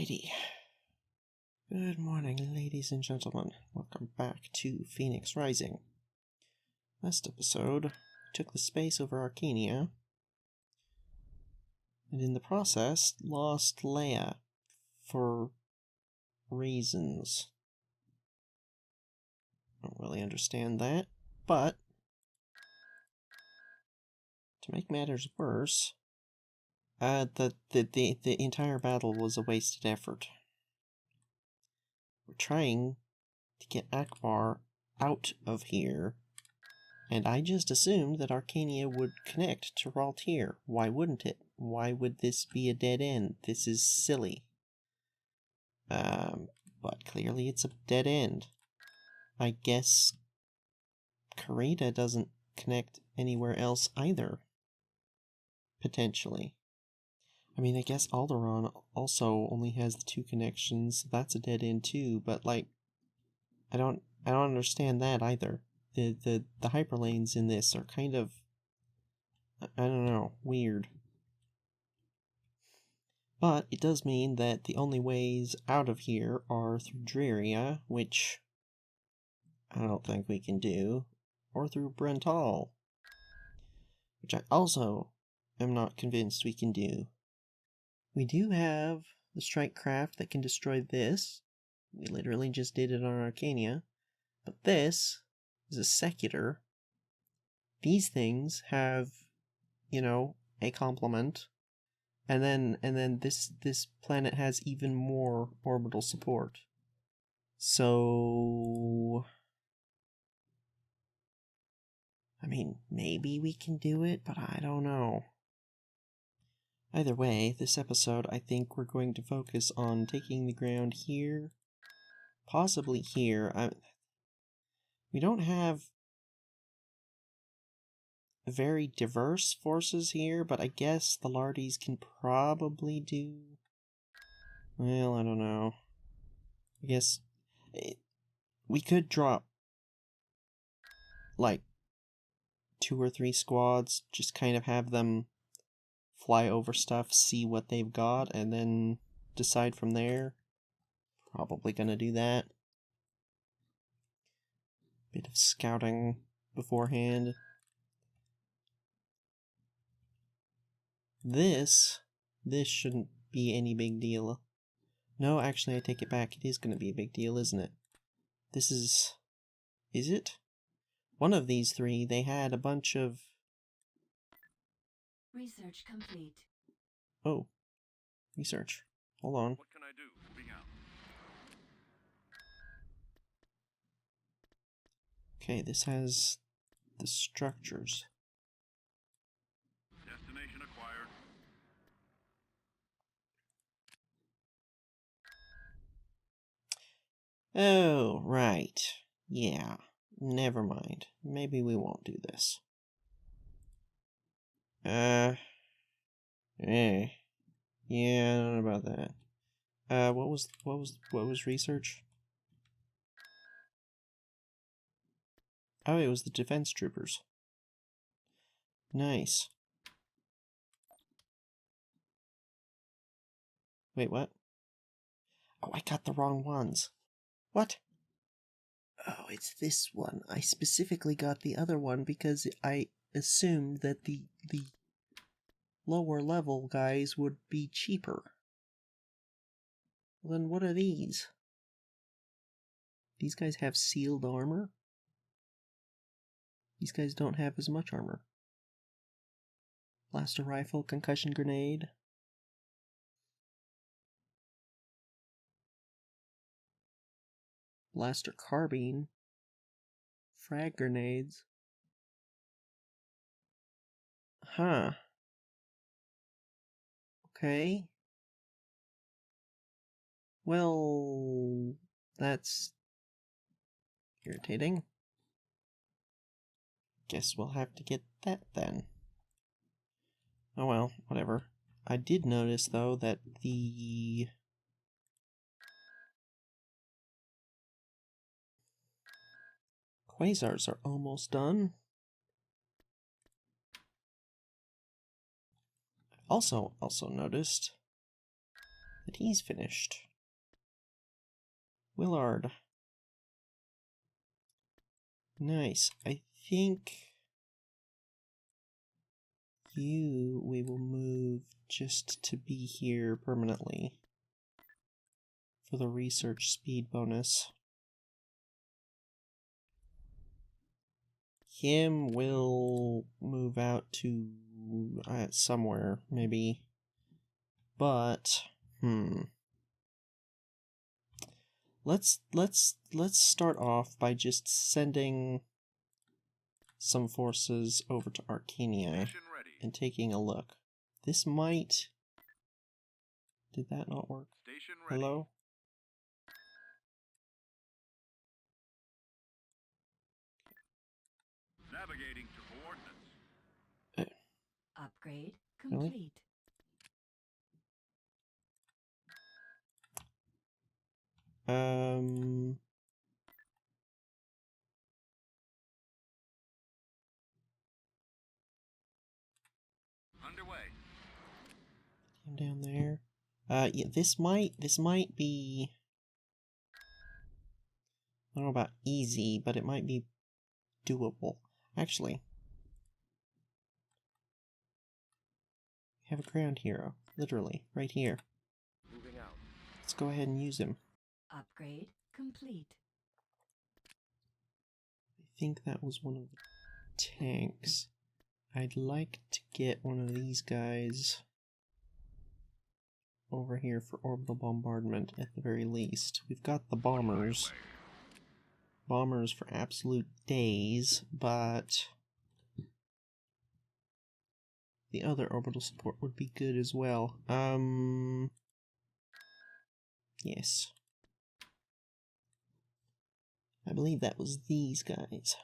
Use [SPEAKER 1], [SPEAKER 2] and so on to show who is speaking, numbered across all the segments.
[SPEAKER 1] Alrighty. Good morning, ladies and gentlemen. Welcome back to Phoenix Rising. Last episode, we took the space over Arcania, and in the process, lost Leia for reasons. I don't really understand that, but to make matters worse, the entire battle was a wasted effort. We're trying to get Akbar out of here, and I just assumed that Arcania would connect to Raltier. Why wouldn't it? Why would this be a dead end? This is silly. But clearly it's a dead end. I guess Karita doesn't connect anywhere else either. Potentially. I mean, I guess Alderaan also only has the 2 connections. That's a dead end too, but like, I don't understand that either. The hyperlanes in this are kind of, I don't know, weird. But it does mean that the only ways out of here are through Dreria, which I don't think we can do, or through Brental, which I also am not convinced we can do. We do have the strike craft that can destroy this. We literally just did it on Arcania. But this is a secular. These things have, a complement. And then this planet has even more orbital support. So I mean, maybe we can do it, but I don't know. Either way, this episode, I think we're going to focus on taking the ground here, possibly here. We don't have very diverse forces here, but I guess the Lardis can probably do... Well, I don't know. I guess we could drop, like, 2 or 3 squads, just kind of have them fly over stuff, see what they've got, and then decide from there. Probably gonna do that. Bit of scouting beforehand. This shouldn't be any big deal. No, actually I take it back. It is gonna be a big deal, isn't it? This is it? One of these 3, they had a bunch of...
[SPEAKER 2] Research complete.
[SPEAKER 1] Oh. Research. Hold on.
[SPEAKER 3] What can I do? Moving out.
[SPEAKER 1] Okay, this has the structures.
[SPEAKER 3] Destination acquired.
[SPEAKER 1] Oh, right. Yeah. Never mind. Maybe we won't do this. Yeah, I don't know about that. What was research? Oh, it was the defense troopers. Nice. Wait, what? Oh, I got the wrong ones. What? Oh, it's this one. I specifically got the other one because I assumed that the lower level guys would be cheaper. Well, then what are these? These guys have sealed armor? These guys don't have as much armor. Blaster rifle, concussion grenade. Blaster carbine. Frag grenades. Huh. Okay. Well, that's irritating. Guess we'll have to get that then. Oh well, whatever. I did notice, though, that the... quasars are almost done. Also noticed that he's finished. Willard. Nice. I think we will move just to be here permanently for the research speed bonus. Him will move out to somewhere, maybe. But, Let's start off by just sending some forces over to Arcania and taking a look. This might... Did that not work?
[SPEAKER 3] Station ready.
[SPEAKER 1] Hello?
[SPEAKER 3] Navigating to coordinates.
[SPEAKER 2] Upgrade
[SPEAKER 1] Really?
[SPEAKER 2] complete.
[SPEAKER 3] Underway.
[SPEAKER 1] Him down there. Yeah, this might be... I don't know about easy, but it might be doable. Actually, we have a ground hero, literally, right here.
[SPEAKER 3] Moving out.
[SPEAKER 1] Let's go ahead and use him.
[SPEAKER 2] Upgrade complete.
[SPEAKER 1] I think that was one of the tanks. I'd like to get one of these guys over here for orbital bombardment at the very least. We've got the bombers. Bombers for absolute days, but the other orbital support would be good as well. Yes. I believe that was these guys.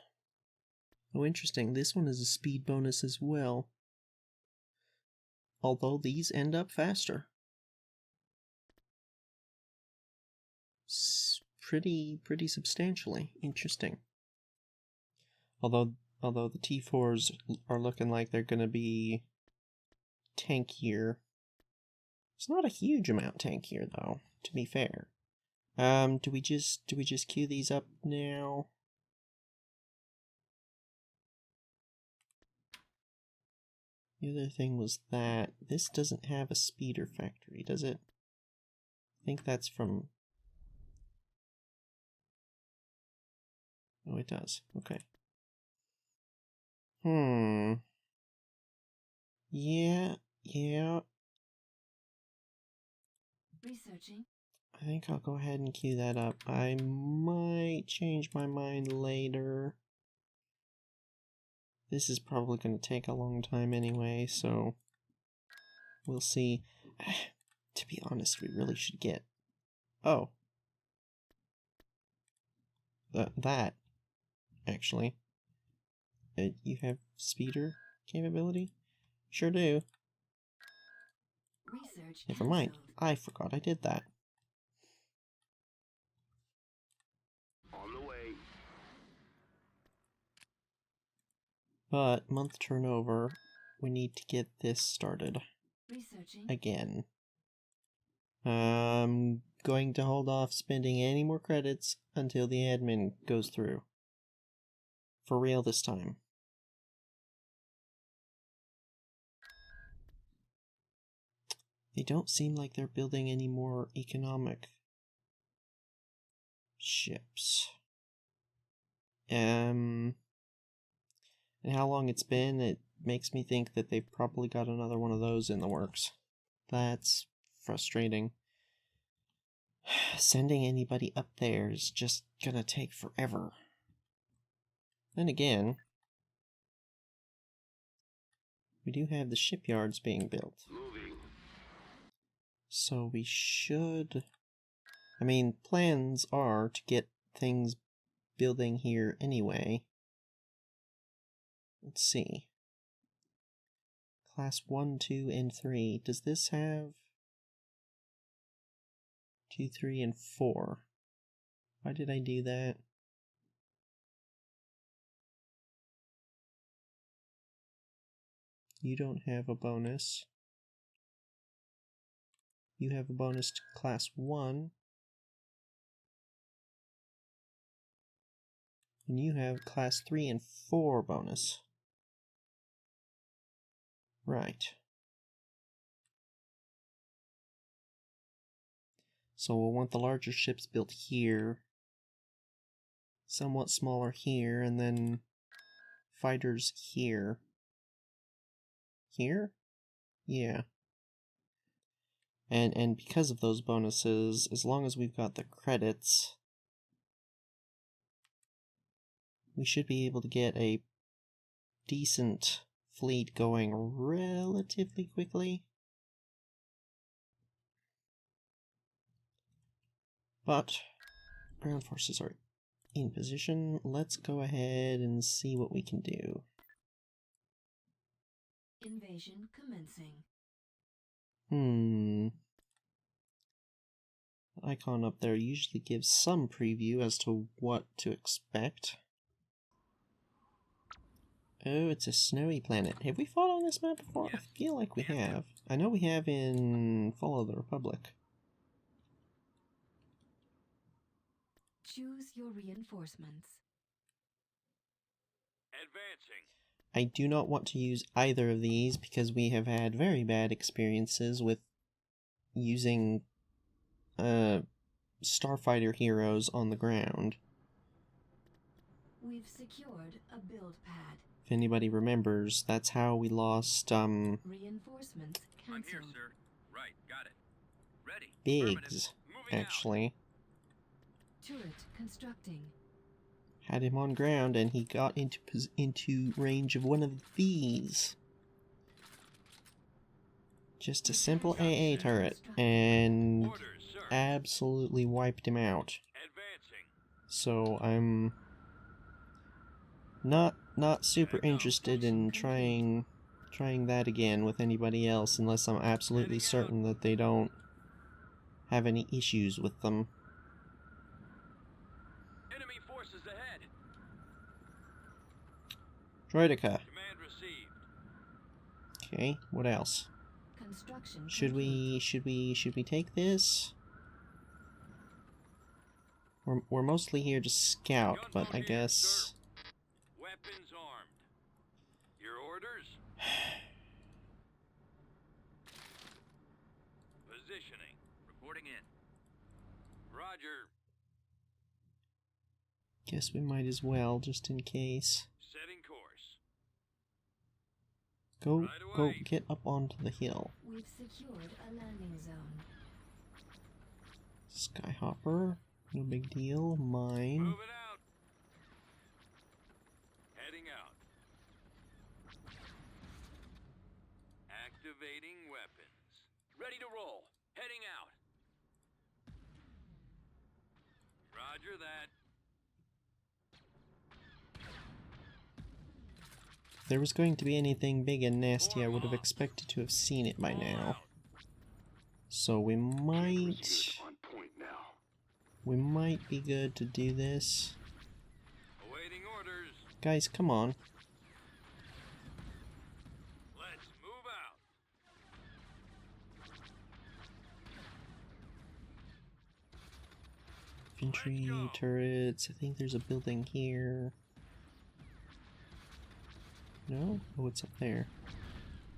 [SPEAKER 1] Oh, interesting. This one is a speed bonus as well. Although these end up faster. Pretty substantially. Interesting. Although the T4s are looking like they're gonna be tankier. It's not a huge amount tankier though, to be fair. Do we just queue these up now? The other thing was that this doesn't have a speeder factory, does it? I think that's from... Oh, it does. Okay. Yeah.
[SPEAKER 2] Researching.
[SPEAKER 1] I think I'll go ahead and queue that up. I might change my mind later. This is probably going to take a long time anyway, so we'll see. To be honest, we really should get... Oh. That, actually. You have speeder capability? Sure do.
[SPEAKER 2] Research
[SPEAKER 1] Never mind.
[SPEAKER 2] cancelled.
[SPEAKER 1] I forgot I did that.
[SPEAKER 3] On the way.
[SPEAKER 1] But, month turnover, we need to get this started
[SPEAKER 2] Researching.
[SPEAKER 1] again. Going to hold off spending any more credits until the admin goes through. For real this time. They don't seem like they're building any more economic ships. And how long it's been, it makes me think that they've probably got another one of those in the works. That's frustrating. Sending anybody up there is just gonna take forever. Then again, we do have the shipyards being built.
[SPEAKER 3] Moving.
[SPEAKER 1] So we should... I mean, plans are to get things building here anyway. Let's see. Class 1, 2, and 3. Does this have 2, 3, and 4? Why did I do that? You don't have a bonus. You have a bonus to class 1. And you have class 3 and 4 bonus. Right. So we'll want the larger ships built here. Somewhat smaller here, and then fighters here. Here? Yeah. And because of those bonuses, as long as we've got the credits, we should be able to get a decent fleet going relatively quickly. But ground forces are in position. Let's go ahead and see what we can do.
[SPEAKER 2] Invasion commencing.
[SPEAKER 1] The icon up there usually gives some preview as to what to expect. Oh, it's a snowy planet. Have we fought on this map before? I feel like we have. I know we have in Fall of the Republic.
[SPEAKER 2] Choose your reinforcements.
[SPEAKER 3] Advancing.
[SPEAKER 1] I do not want to use either of these because we have had very bad experiences with using starfighter heroes on the ground.
[SPEAKER 2] We've secured a build pad.
[SPEAKER 1] If anybody remembers, that's how we lost
[SPEAKER 2] Reinforcements
[SPEAKER 3] I'm here,
[SPEAKER 2] cancelled.
[SPEAKER 3] sir. Right, got it. Ready.
[SPEAKER 1] Biggs,
[SPEAKER 3] Moving
[SPEAKER 1] actually.
[SPEAKER 2] Turret constructing.
[SPEAKER 1] Had him on ground and he got into range of one of these. Just a simple AA turret, and
[SPEAKER 3] out. Orders, sir.
[SPEAKER 1] absolutely wiped him out.
[SPEAKER 3] Advancing.
[SPEAKER 1] So I'm not super interested in trying that again with anybody else unless I'm absolutely certain that they don't have any issues with them.
[SPEAKER 3] Enemy forces ahead.
[SPEAKER 1] Droideka.
[SPEAKER 3] Command received.
[SPEAKER 1] Okay, what else?
[SPEAKER 2] Construction
[SPEAKER 1] Should we take this? We're mostly here to scout, but I guess
[SPEAKER 3] Weapons armed. Your orders? Positioning. Reporting in. Roger.
[SPEAKER 1] guess we might as well just in case.
[SPEAKER 3] Setting course.
[SPEAKER 1] Go
[SPEAKER 3] Right
[SPEAKER 1] go
[SPEAKER 3] away.
[SPEAKER 1] get up onto the hill.
[SPEAKER 2] We've secured a landing zone.
[SPEAKER 1] Skyhopper, no big deal. Mine.
[SPEAKER 3] Moving out. Heading out. Activating weapons. Ready to roll. Heading out. Roger that.
[SPEAKER 1] If there was going to be anything big and nasty, I would have expected to have seen it by now. So we might be good to do this.
[SPEAKER 3] Awaiting orders.
[SPEAKER 1] Guys, come on.
[SPEAKER 3] Let's move out.
[SPEAKER 1] Infantry, turrets, I think there's a building here. No? Oh, it's up there.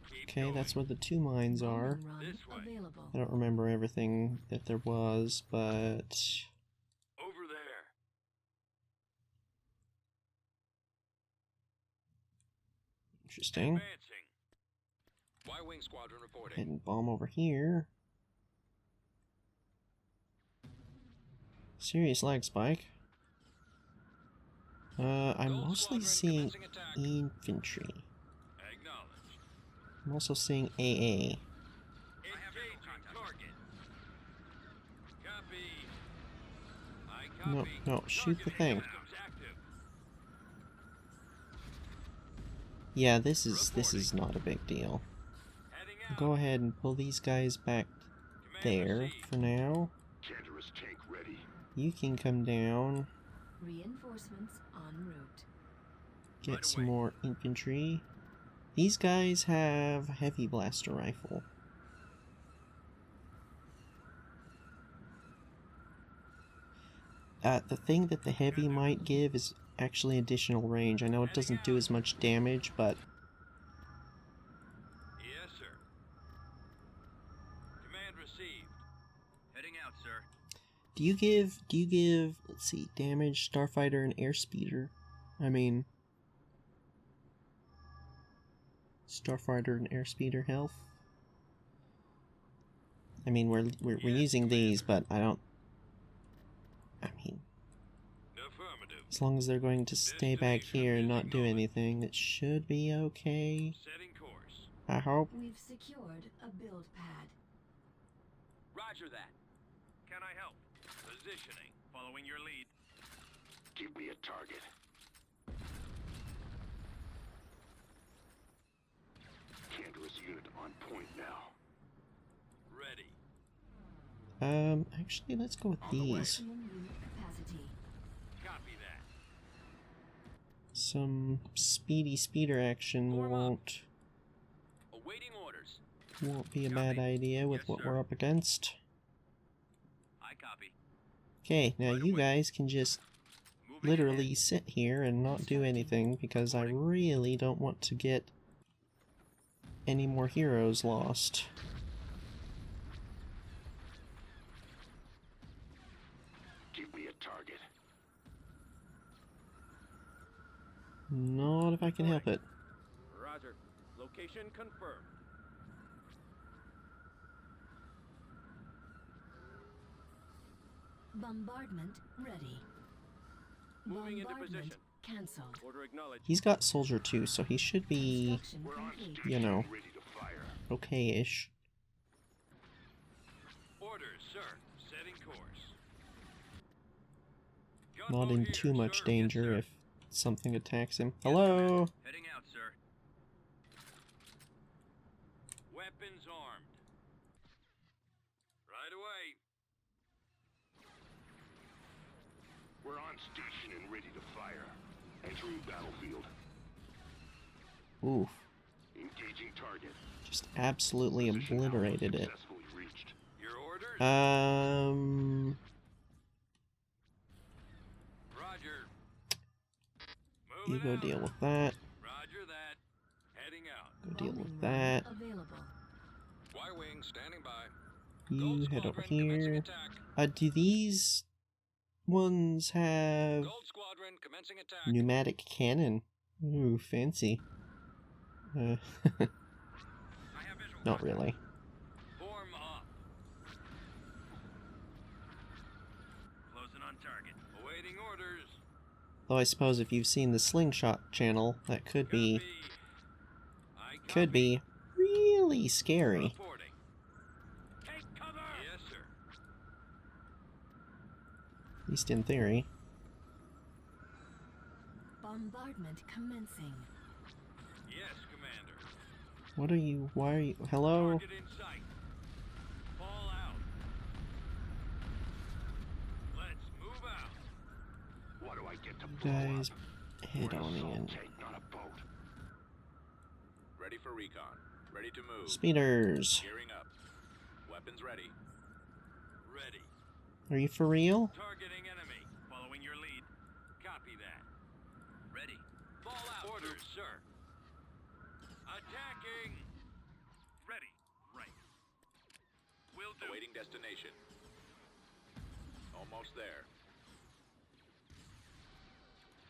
[SPEAKER 3] Keep
[SPEAKER 1] Okay,
[SPEAKER 3] going.
[SPEAKER 1] that's where the 2 mines are.
[SPEAKER 2] Bombing run
[SPEAKER 3] This way.
[SPEAKER 2] available.
[SPEAKER 1] I don't remember everything that there was, but
[SPEAKER 3] Over there.
[SPEAKER 1] interesting.
[SPEAKER 3] Advancing. Y-wing squadron reporting.
[SPEAKER 1] Head and bomb over here. Serious lag spike. I'm
[SPEAKER 3] Gold
[SPEAKER 1] mostly
[SPEAKER 3] squadron
[SPEAKER 1] seeing
[SPEAKER 3] commencing attack.
[SPEAKER 1] infantry.
[SPEAKER 3] Acknowledged.
[SPEAKER 1] I'm also seeing AA.
[SPEAKER 3] Engaging target. Copy. I
[SPEAKER 1] No,
[SPEAKER 3] copy.
[SPEAKER 1] no, shoot the
[SPEAKER 3] Target
[SPEAKER 1] thing.
[SPEAKER 3] systems active.
[SPEAKER 1] Yeah, this is not a big deal.
[SPEAKER 3] Heading
[SPEAKER 1] I'll
[SPEAKER 3] out.
[SPEAKER 1] go ahead and pull these guys back
[SPEAKER 3] Command
[SPEAKER 1] there
[SPEAKER 3] received.
[SPEAKER 1] for now.
[SPEAKER 3] Cantorus tank ready.
[SPEAKER 1] You can come down,
[SPEAKER 2] Reinforcements en route.
[SPEAKER 1] get
[SPEAKER 3] Right
[SPEAKER 1] some
[SPEAKER 3] away.
[SPEAKER 1] more infantry. These guys have heavy blaster rifle. The thing that the heavy might give is actually additional range. I know it doesn't do as much damage, but
[SPEAKER 3] Yes, sir. Command received. Heading out, sir.
[SPEAKER 1] do you give, let's see, damage, starfighter, and airspeeder? I mean, starfighter and airspeeder health? I mean, we're using these, but I mean,
[SPEAKER 3] Affirmative.
[SPEAKER 1] as long as they're going to stay back here and not do anything, it should be okay.
[SPEAKER 3] Setting course.
[SPEAKER 1] I hope.
[SPEAKER 2] We've secured a build pad.
[SPEAKER 3] Roger that. Can I help? Positioning. Following your lead.
[SPEAKER 4] Give me a target. Cantor's unit on point now.
[SPEAKER 3] Ready.
[SPEAKER 1] Actually, let's go with these.
[SPEAKER 2] Maximum unit capacity.
[SPEAKER 3] Copy that.
[SPEAKER 1] Some speeder action
[SPEAKER 3] Form up.
[SPEAKER 1] won't
[SPEAKER 3] Awaiting orders.
[SPEAKER 1] be a bad idea with
[SPEAKER 3] Yes,
[SPEAKER 1] what
[SPEAKER 3] sir.
[SPEAKER 1] we're up against.
[SPEAKER 3] I copy.
[SPEAKER 1] Okay, now
[SPEAKER 3] Right
[SPEAKER 1] you
[SPEAKER 3] away.
[SPEAKER 1] guys can just
[SPEAKER 3] Moving
[SPEAKER 1] literally
[SPEAKER 3] ahead.
[SPEAKER 1] sit here and not do anything because I really don't want to get any more heroes lost.
[SPEAKER 4] Give me a target.
[SPEAKER 1] Not if I can help it.
[SPEAKER 3] Roger. Location confirmed.
[SPEAKER 2] Bombardment ready.
[SPEAKER 3] Moving into
[SPEAKER 2] Bombardment
[SPEAKER 3] position.
[SPEAKER 2] cancelled.
[SPEAKER 3] Order acknowledged.
[SPEAKER 1] He's got soldier too, so he should be
[SPEAKER 2] Construction
[SPEAKER 4] We're on
[SPEAKER 2] complete.
[SPEAKER 4] station,
[SPEAKER 1] You know.
[SPEAKER 4] ready to fire.
[SPEAKER 1] okay-ish.
[SPEAKER 3] Orders, sir. Setting course.
[SPEAKER 1] Not
[SPEAKER 3] Gunboat
[SPEAKER 1] in
[SPEAKER 3] here,
[SPEAKER 1] too much
[SPEAKER 3] sir.
[SPEAKER 1] danger
[SPEAKER 3] Yes, sir.
[SPEAKER 1] if something attacks him.
[SPEAKER 3] Yes,
[SPEAKER 1] Hello?
[SPEAKER 3] Commander. Heading out, sir. Weapons armed. Right away.
[SPEAKER 4] We're on station and ready to fire. Entering battlefield.
[SPEAKER 1] Oof.
[SPEAKER 4] Engaging target.
[SPEAKER 1] Just absolutely
[SPEAKER 4] Position
[SPEAKER 1] obliterated
[SPEAKER 4] alpha
[SPEAKER 1] it.
[SPEAKER 4] successfully reached.
[SPEAKER 3] Your orders? Roger.
[SPEAKER 1] You
[SPEAKER 3] Moving
[SPEAKER 1] go
[SPEAKER 3] out.
[SPEAKER 1] deal with that.
[SPEAKER 3] Roger that. Heading out.
[SPEAKER 1] Go deal
[SPEAKER 2] Bombing
[SPEAKER 1] with
[SPEAKER 2] run
[SPEAKER 1] that.
[SPEAKER 2] available.
[SPEAKER 3] Y-wing standing by.
[SPEAKER 1] You head over here.
[SPEAKER 3] Attack.
[SPEAKER 1] Do these ones have
[SPEAKER 3] Gold Squadron commencing attack.
[SPEAKER 1] pneumatic cannon? Ooh, fancy.
[SPEAKER 3] I have visual.
[SPEAKER 1] Not really.
[SPEAKER 3] Form up. Closing on target. Awaiting orders.
[SPEAKER 1] Though I suppose if you've seen the slingshot channel, that could be really scary.
[SPEAKER 3] Reporting. Take cover. Yes, sir.
[SPEAKER 1] At least in theory.
[SPEAKER 2] Bombardment commencing.
[SPEAKER 3] Yes, Commander.
[SPEAKER 1] Why are you, hello?
[SPEAKER 3] Target in sight. Fall out. Let's move out.
[SPEAKER 4] What do I get to
[SPEAKER 1] You
[SPEAKER 4] blow
[SPEAKER 1] guys
[SPEAKER 4] up?
[SPEAKER 1] head
[SPEAKER 4] We're an
[SPEAKER 1] on
[SPEAKER 4] assault
[SPEAKER 1] in.
[SPEAKER 4] tank, not a boat.
[SPEAKER 3] Ready for recon. Ready to move.
[SPEAKER 1] Speeders.
[SPEAKER 3] Gearing up. Weapons ready. Ready.
[SPEAKER 1] Are you for real?
[SPEAKER 3] Targeting enemy. Following your lead. Copy that. Ready. Fall out. Orders, sir. Attacking. Ready. Right. Will do. Awaiting destination. Almost there.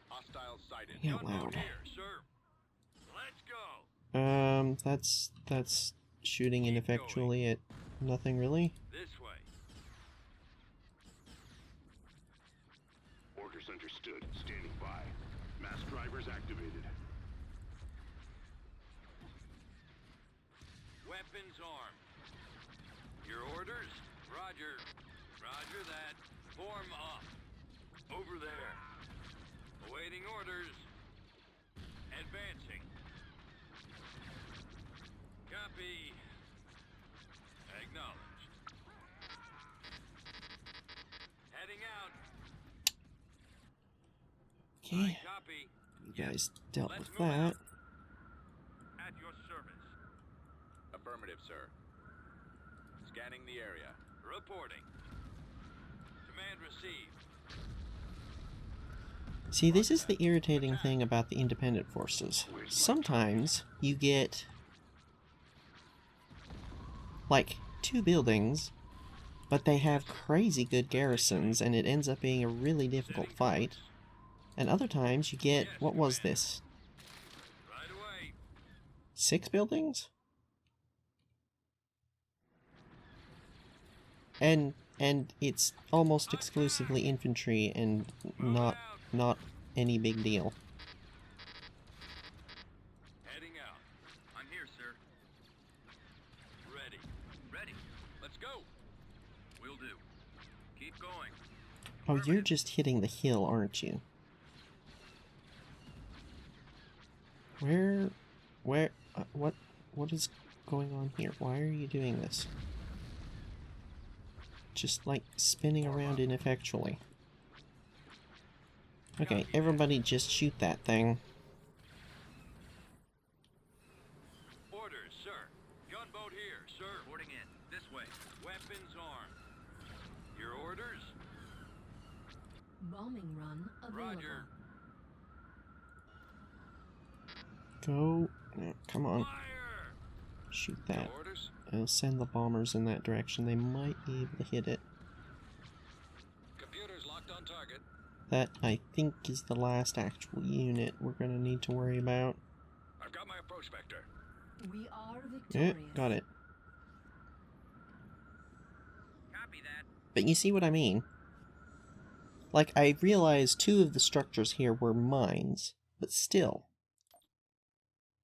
[SPEAKER 3] Hostile sighted.
[SPEAKER 1] Yeah,
[SPEAKER 3] Gunboat
[SPEAKER 1] loud.
[SPEAKER 3] here, sir. Let's go.
[SPEAKER 1] That's shooting ineffectually at nothing really.
[SPEAKER 3] This way.
[SPEAKER 4] Orders understood. Standing by. Mass drivers activated.
[SPEAKER 3] Weapons armed. Your orders? Roger. Roger that. Form up. Over there. Awaiting orders. Advancing. Copy. Acknowledged. Heading out.
[SPEAKER 1] Okay,
[SPEAKER 3] Copy.
[SPEAKER 1] you guys dealt
[SPEAKER 3] Let's
[SPEAKER 1] with
[SPEAKER 3] move
[SPEAKER 1] that.
[SPEAKER 3] out. At your service. Affirmative, sir. Scanning the area. Reporting. Command received.
[SPEAKER 1] See, this is the irritating thing about the independent forces. Sometimes you get like 2 buildings, but they have crazy good garrisons and it ends up being a really difficult fight. And other times you get, what was this?
[SPEAKER 3] Right away.
[SPEAKER 1] 6 buildings? And it's almost exclusively infantry and not any big deal.
[SPEAKER 3] Heading out. I'm here, sir. Ready. Ready. Let's go. Will do. Keep going.
[SPEAKER 1] Oh, you're just hitting the hill, aren't you? What is going on here? Why are you doing this? Just like spinning around ineffectually. Okay, everybody just shoot that thing.
[SPEAKER 3] Orders, sir. Gunboat here, sir. Boarding in. This way. Weapons armed. Your orders?
[SPEAKER 2] Bombing run available.
[SPEAKER 3] Roger.
[SPEAKER 1] Go. Oh, come on.
[SPEAKER 3] Fire!
[SPEAKER 1] Shoot that.
[SPEAKER 3] Your orders?
[SPEAKER 1] I'll send the bombers in that direction. They might be able to hit it.
[SPEAKER 3] Computers locked on target.
[SPEAKER 1] That, I think, is the last actual unit we're gonna need to worry about.
[SPEAKER 3] I've got my approach vector.
[SPEAKER 2] We are
[SPEAKER 1] Yeah,
[SPEAKER 2] victorious.
[SPEAKER 1] got it.
[SPEAKER 3] Copy that.
[SPEAKER 1] But you see what I mean? Like, I realized 2 of the structures here were mines, but still.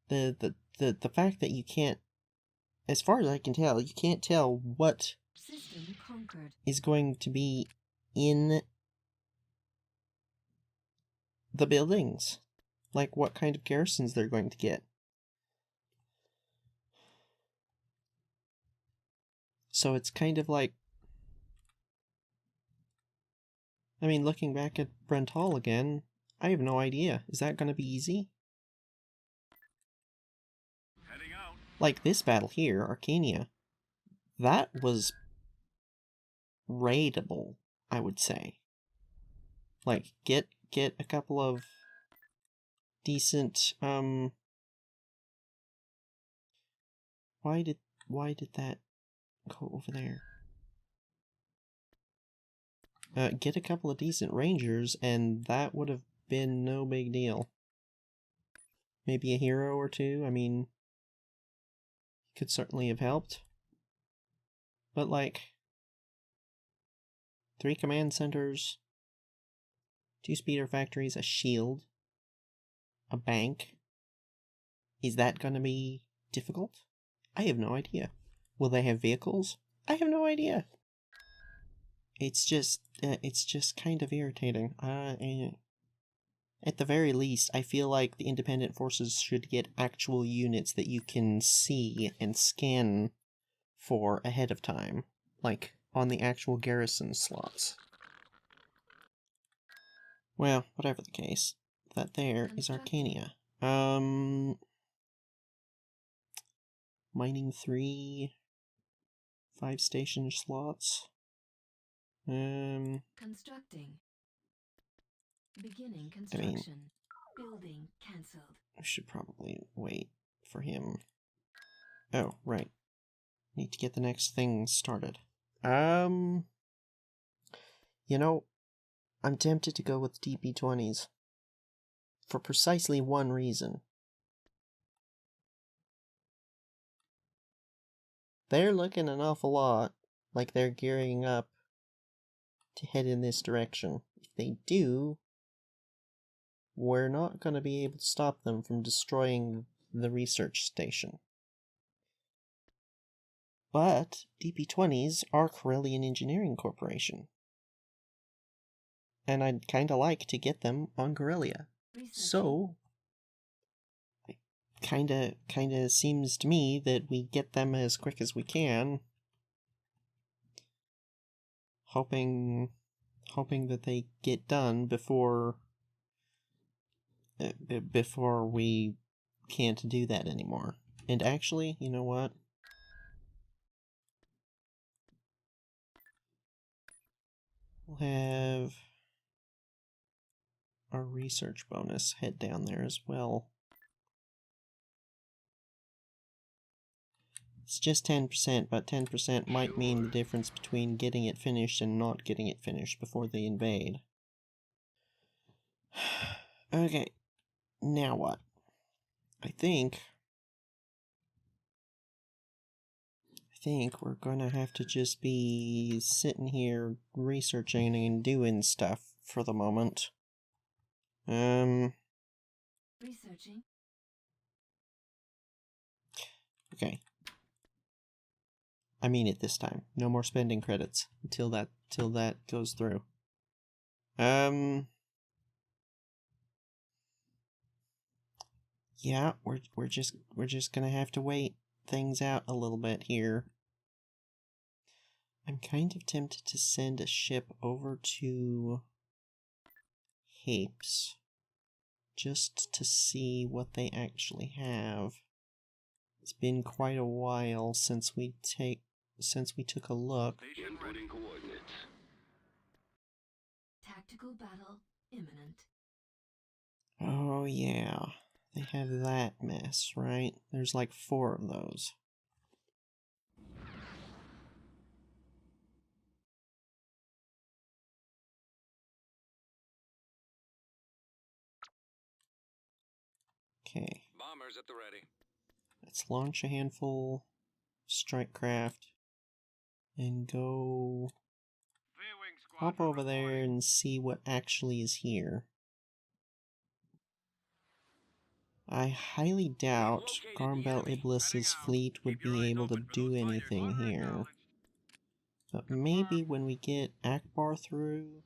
[SPEAKER 1] The fact that you can't, as far as I can tell, you can't tell what
[SPEAKER 2] System conquered.
[SPEAKER 1] is going to be in the buildings. Like, what kind of garrisons they're going to get. So it's kind of like, I mean, looking back at Brental again, I have no idea. Is that going to be easy?
[SPEAKER 3] Heading out.
[SPEAKER 1] Like this battle here, Arcania, that was raidable, I would say. Like, get a couple of decent, why did that go over there? Get a couple of decent rangers, and that would have been no big deal. Maybe a hero or 2, I mean, could certainly have helped. But, like, 3 command centers, 2 speeder factories, a shield, a bank. Is that gonna be difficult? I have no idea. Will they have vehicles? I have no idea. It's just kind of irritating. At the very least, I feel like the independent forces should get actual units that you can see and scan for ahead of time, like on the actual garrison slots. Well, whatever the case, that there is Arcania. Mining 3, 5 station slots.
[SPEAKER 2] Constructing. Beginning construction. Building cancelled.
[SPEAKER 1] I should probably wait for him. Oh, right. Need to get the next thing started. You know, I'm tempted to go with DP20s. For precisely one reason. They're looking an awful lot like they're gearing up to head in this direction. If they do, we're not going to be able to stop them from destroying the research station. But DP20s are Corellian Engineering Corporation. And I'd kinda like to get them on Corellia. So, it kinda seems to me that we get them as quick as we can. Hoping that they get done before we can't do that anymore. And actually, you know what? We'll have our research bonus head down there as well. It's just 10%, but 10% might mean the difference between getting it finished and not getting it finished before they invade. Okay, now what? I think we're gonna have to just be sitting here researching and doing stuff for the moment.
[SPEAKER 2] Researching.
[SPEAKER 1] Okay. I mean it this time. No more spending credits until that goes through. Yeah, we're just gonna have to wait things out a little bit here. I'm kind of tempted to send a ship over to Hapes just to see what they actually have. It's been quite a while since we took a look.
[SPEAKER 3] Station ready.
[SPEAKER 4] Inputting coordinates.
[SPEAKER 2] Tactical battle imminent.
[SPEAKER 1] Oh yeah, they have that mess, right? There's like 4 of those. Okay,
[SPEAKER 3] Bombers at the ready.
[SPEAKER 1] let's launch a handful strike craft and go hop over there and see what actually is here. I highly doubt Garmbel Iblis's fleet would be able to do anything here. But maybe when we get Akbar through,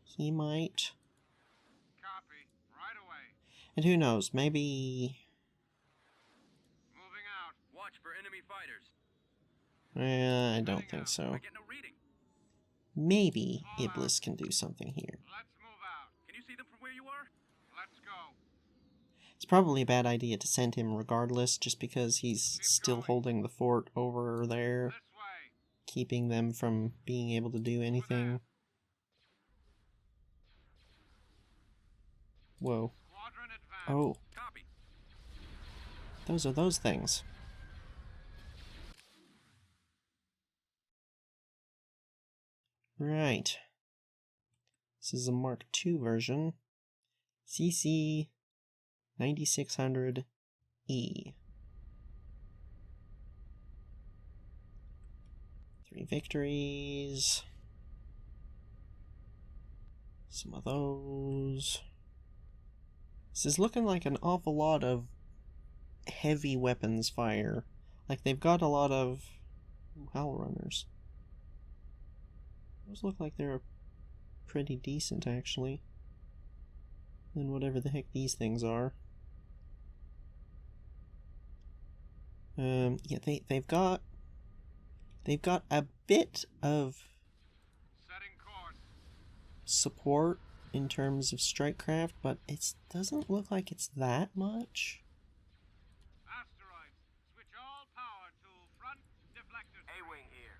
[SPEAKER 1] he might.
[SPEAKER 5] Copy. Right away.
[SPEAKER 1] And who knows, maybe...
[SPEAKER 5] Moving out.
[SPEAKER 3] Watch for enemy fighters.
[SPEAKER 1] I don't think so.
[SPEAKER 3] I get no reading.
[SPEAKER 1] Maybe Iblis can do something here.
[SPEAKER 5] Let's move out.
[SPEAKER 3] Can you see them from where you are?
[SPEAKER 5] Let's go.
[SPEAKER 1] It's probably a bad idea to send him regardless, just because he's still holding the fort over there,
[SPEAKER 5] This way.
[SPEAKER 1] keeping them from being able to do anything. Whoa.
[SPEAKER 5] Squadron advance.
[SPEAKER 1] Oh,
[SPEAKER 3] Copy.
[SPEAKER 1] those are those things. Right. This is a Mark II version. CC 9600E. 3 victories. Some of those. This is looking like an awful lot of heavy weapons fire. Like they've got a lot of Howl Runners. Those look like they're pretty decent, actually. Than whatever the heck these things are. Yeah, they've got a bit of
[SPEAKER 5] Setting course.
[SPEAKER 1] support in terms of strikecraft, but it doesn't look like it's that much.
[SPEAKER 5] Asteroids. Switch all power to front deflector.
[SPEAKER 3] A-wing here.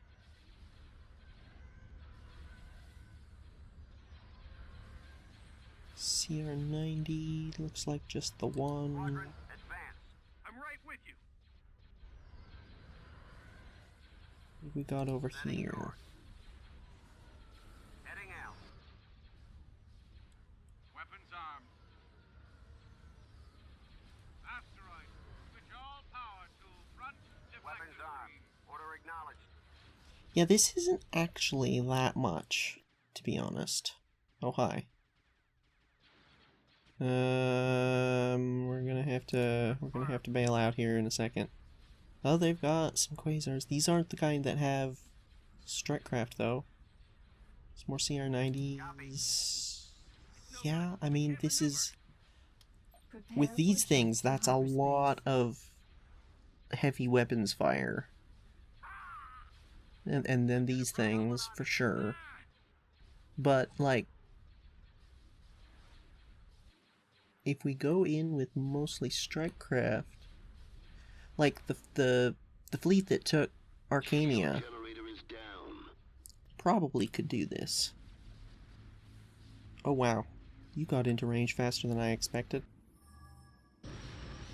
[SPEAKER 1] CR90 looks like just the one.
[SPEAKER 3] Squadron, advance. I'm right with you.
[SPEAKER 1] What we got over here?
[SPEAKER 3] Heading out.
[SPEAKER 5] Weapons armed. Asteroids. Switch all power to front deflector.
[SPEAKER 3] Weapons armed. Order acknowledged.
[SPEAKER 1] Yeah, this isn't actually that much, to be honest. Oh, hi. We're gonna have to bail out here in a second. Oh, they've got some quasars. These aren't the kind that have strikecraft, though. Some more CR90s. Yeah, I mean, this is...
[SPEAKER 2] Prepare
[SPEAKER 1] With these
[SPEAKER 2] for
[SPEAKER 1] things,
[SPEAKER 2] jump to
[SPEAKER 1] that's a
[SPEAKER 2] hyperspace.
[SPEAKER 1] lot of heavy weapons fire. And then these things, for sure. But, like... If we go in with mostly strikecraft, like the fleet that took Arcania
[SPEAKER 4] Generator is down.
[SPEAKER 1] probably could do this. Oh wow. You got into range faster than I expected.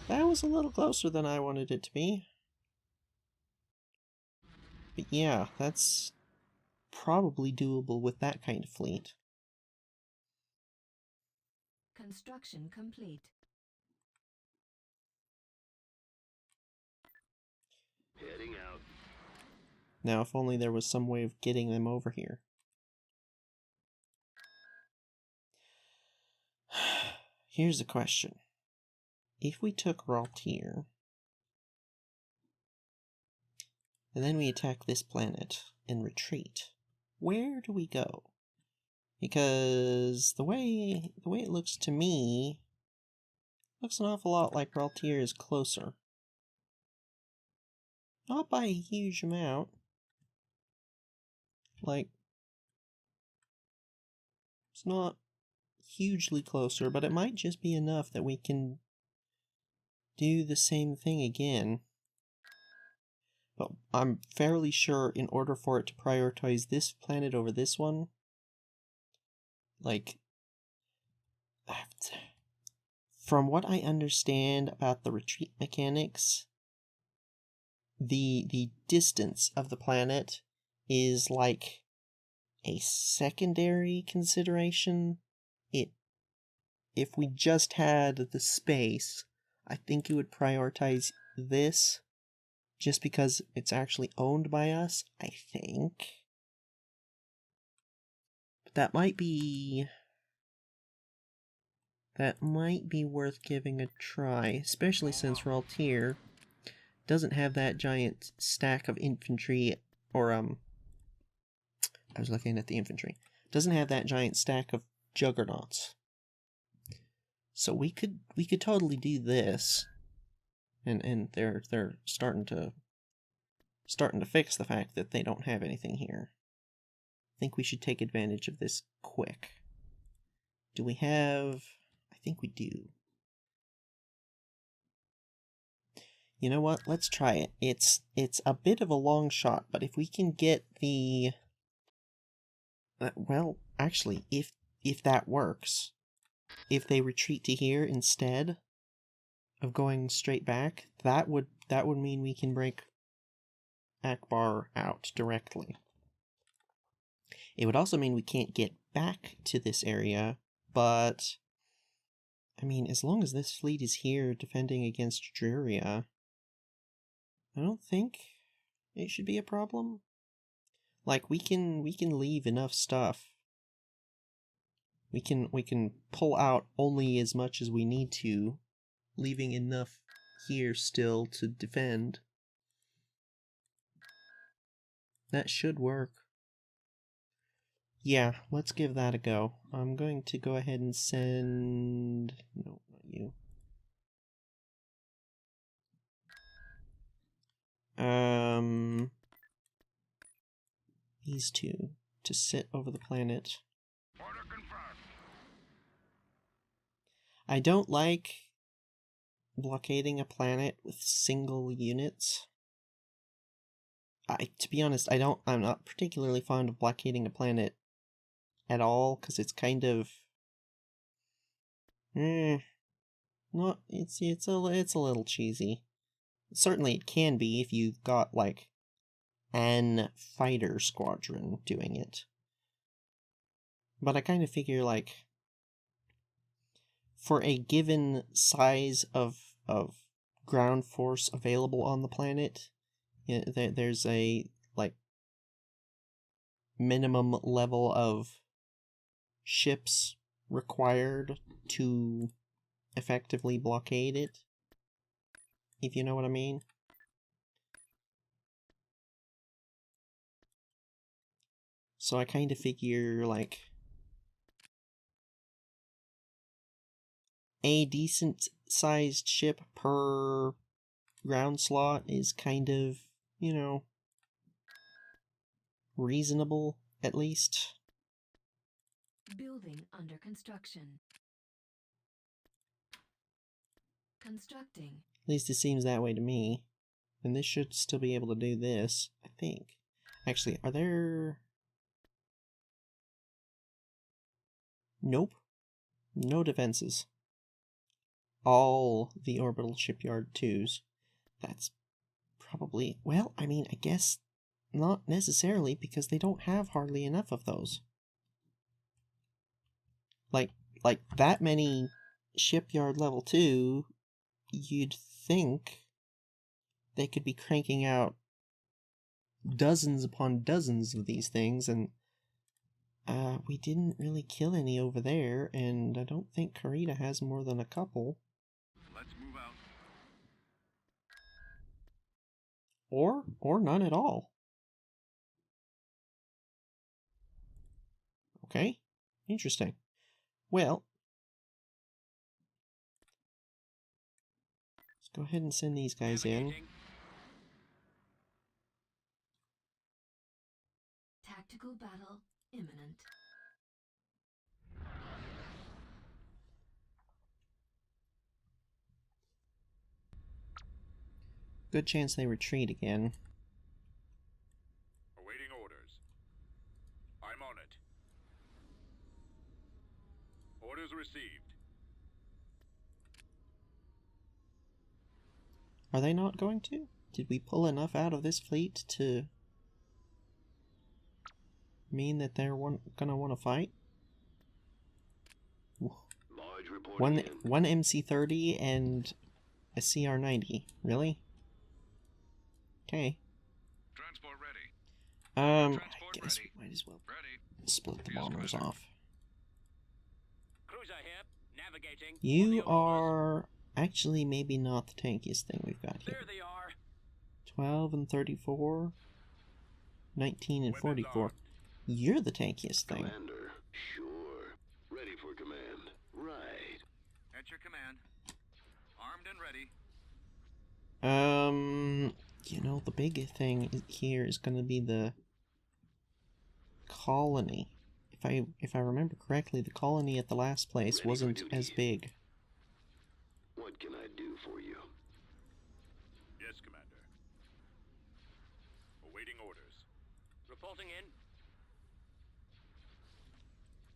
[SPEAKER 1] That was a little closer than I wanted it to be. But yeah, that's probably doable with that kind of fleet.
[SPEAKER 2] Construction complete.
[SPEAKER 4] Heading out.
[SPEAKER 1] Now, if only there was some way of getting them over here. Here's a question. If we took Raltier, and then we attack this planet and retreat, where do we go? Because the way it looks to me, looks an awful lot like Raltier is closer. Not by a huge amount. Like, it's not hugely closer, but it might just be enough that we can do the same thing again. But I'm fairly sure in order for it to prioritize this planet over this one, like, from what I understand about the retreat mechanics, the distance of the planet is like a secondary consideration. If we just had the space, I think it would prioritize this just because it's actually owned by us, I think. But that might be worth giving a try, especially since Raltier doesn't have that giant stack of infantry, or I was looking at the infantry. Doesn't have that giant stack of juggernauts. So we could totally do this, and they're starting to fix the fact that they don't have anything here. I think we should take advantage of this quick. Do we have? I think we do. You know what? Let's try it. It's a bit of a long shot, but if we can get the well, actually, if that works, if they retreat to here instead of going straight back, that would mean we can break Akbar out directly. It would also mean we can't get back to this area, but I mean, as long as this fleet is here defending against Druria, I don't think it should be a problem. Like, we can leave enough stuff. We can pull out only as much as we need to, leaving enough here still to defend. That should work. Yeah, let's give that a go. I'm going to go ahead and send... No, not you. These two to sit over the planet.
[SPEAKER 4] Order confirmed.
[SPEAKER 1] I don't like blockading a planet with single units. To be honest, I'm not particularly fond of blockading a planet at all, because it's kind of not it's a little cheesy. Certainly it can be if you've got like an fighter squadron doing it. But I kind of figure, like, for a given size of ground force available on the planet, you know, there's a like minimum level of ships required to effectively blockade it, if you know what I mean. So I kind of figure, like, a decent sized ship per ground slot is kind of, you know, reasonable, at least.
[SPEAKER 2] Building under construction. Constructing.
[SPEAKER 1] At least it seems that way to me. And this should still be able to do this, I think. Actually, are there... Nope. No defenses. All the orbital shipyard 2s. That's probably... Well, I mean, I guess not necessarily, because they don't have hardly enough of those. Like that many shipyard level 2, you'd think they could be cranking out dozens upon dozens of these things, and we didn't really kill any over there, and I don't think Karita has more than a couple.
[SPEAKER 3] Let's move out.
[SPEAKER 1] Or none at all. Okay, interesting. Well, let's go ahead and send these guys in.
[SPEAKER 3] Navigating.
[SPEAKER 2] Tactical battle imminent.
[SPEAKER 1] Good chance they retreat again.
[SPEAKER 3] Awaiting orders. I'm on it. Orders received.
[SPEAKER 1] Are they not going to? Did we pull enough out of this fleet to mean that they're gonna want to fight?
[SPEAKER 4] Large reporting in.
[SPEAKER 1] One MC-30 and a CR-90. Really? Okay.
[SPEAKER 5] Transport ready.
[SPEAKER 1] I
[SPEAKER 5] Transport
[SPEAKER 1] guess
[SPEAKER 5] ready.
[SPEAKER 1] we might as well
[SPEAKER 5] Ready.
[SPEAKER 1] split the
[SPEAKER 5] Yes,
[SPEAKER 1] bombers
[SPEAKER 5] Commander.
[SPEAKER 1] off.
[SPEAKER 3] Cruiser here. Navigating.
[SPEAKER 1] You
[SPEAKER 3] On the orders.
[SPEAKER 1] are actually maybe not the tankiest thing we've got here.
[SPEAKER 3] There they are.
[SPEAKER 1] 12 and 34. 19 and
[SPEAKER 3] Weapons
[SPEAKER 1] 44.
[SPEAKER 3] armed.
[SPEAKER 1] You're the tankiest thing.
[SPEAKER 4] Commander, sure. Ready for command. Right.
[SPEAKER 3] At your command. Armed and ready.
[SPEAKER 1] You know, the big thing here is going to be the colony. If I remember correctly, the colony at the last place
[SPEAKER 4] Ready for
[SPEAKER 1] wasn't
[SPEAKER 4] duty.
[SPEAKER 1] as big.
[SPEAKER 4] What can I do for you?
[SPEAKER 3] Yes, Commander. Awaiting orders. Reporting in.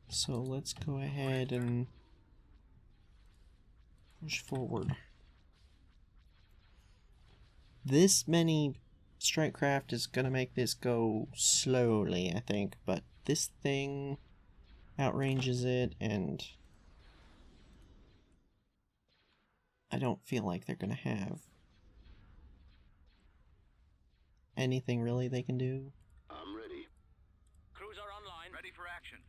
[SPEAKER 1] So let's go ahead and push forward. This many strike craft is gonna make this go slowly, I think, but this thing outranges it, and I don't feel like they're gonna have anything really they can do.
[SPEAKER 4] I'm ready.
[SPEAKER 3] Cruiser online. Ready for action.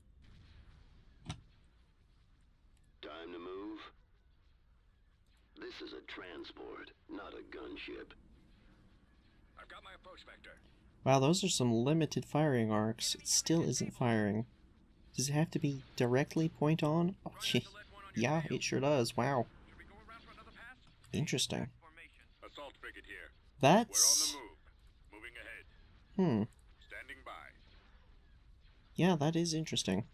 [SPEAKER 4] Time to move. This is a transport, not a gunship.
[SPEAKER 3] I've got my approach vector.
[SPEAKER 1] Wow, those are some limited firing arcs. It still isn't firing. Does it have to be directly point on? Okay. Yeah, it sure does. Wow.
[SPEAKER 3] Should we go around for another pass?
[SPEAKER 1] Interesting.
[SPEAKER 3] Formation. Assault frigate here.
[SPEAKER 1] That's...
[SPEAKER 3] We're on the move. Moving ahead. Standing by.
[SPEAKER 1] Yeah, that is interesting.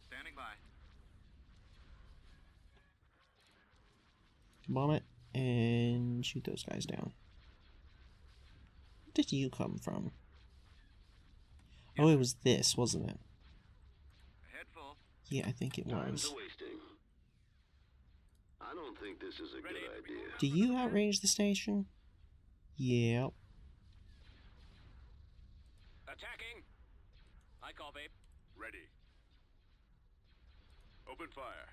[SPEAKER 3] Standing by.
[SPEAKER 1] Bomb it and shoot those guys down. Where did you come from? Oh, it was this, wasn't it?
[SPEAKER 3] Head full.
[SPEAKER 1] Yeah, I think it
[SPEAKER 4] Time
[SPEAKER 1] was.
[SPEAKER 4] to wasting. I don't think this is a
[SPEAKER 3] Ready.
[SPEAKER 4] good idea.
[SPEAKER 1] Do you outrange the station? Yep.
[SPEAKER 3] Attacking. I call, babe. Ready. Open fire.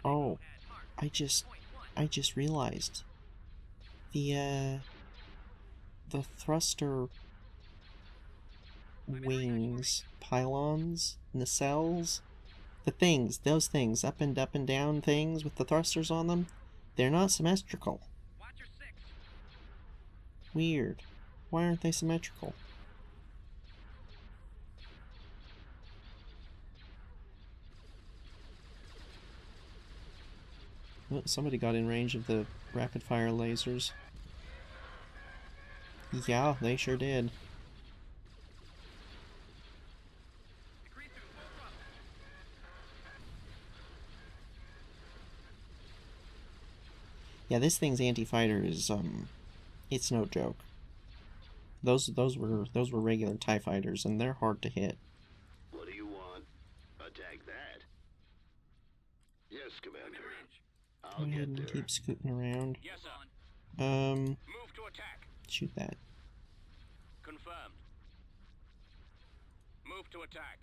[SPEAKER 1] Oh, I just realized the thruster wings, pylons, nacelles, those things, up and down things with the thrusters on them, they're not symmetrical.
[SPEAKER 5] Watch your six.
[SPEAKER 1] Weird. Why aren't they symmetrical? Oh, somebody got in range of the rapid fire lasers. Yeah, they sure did.
[SPEAKER 5] Decrease to full throttle.
[SPEAKER 1] Yeah, this thing's anti-fighter is it's no joke. Those were regular TIE fighters, and they're hard to hit.
[SPEAKER 4] What do you want? Attack that. Yes, Commander.
[SPEAKER 1] Go
[SPEAKER 4] I'll
[SPEAKER 1] ahead
[SPEAKER 4] get
[SPEAKER 1] and
[SPEAKER 4] there.
[SPEAKER 1] keep scooting around.
[SPEAKER 3] Yes, sir.
[SPEAKER 1] Um,
[SPEAKER 3] Move to attack.
[SPEAKER 1] shoot that.
[SPEAKER 3] Confirmed. Move to attack.